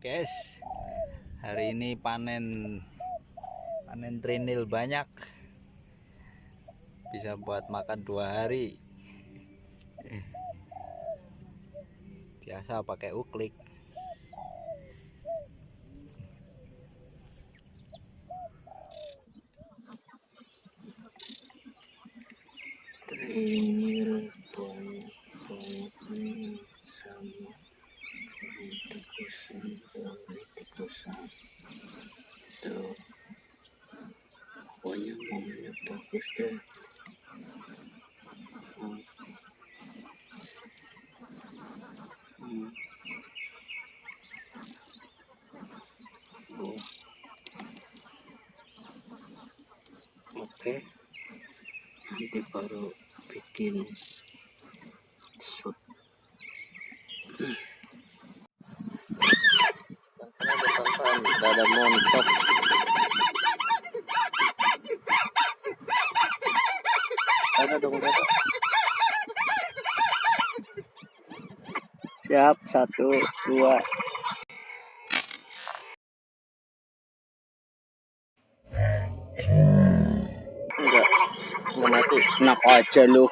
Guys, hari ini panen trinil banyak, bisa buat makan 2 hari. Biasa pakai uklik. Trinil banyak nih sama tikusan tuh, pokoknya momennya bagus deh. Oke, nanti baru bikin shoot. Ada montok. Ada dong, Bapak. Siap, 1, 2. Enggak mati. Enak aja lu.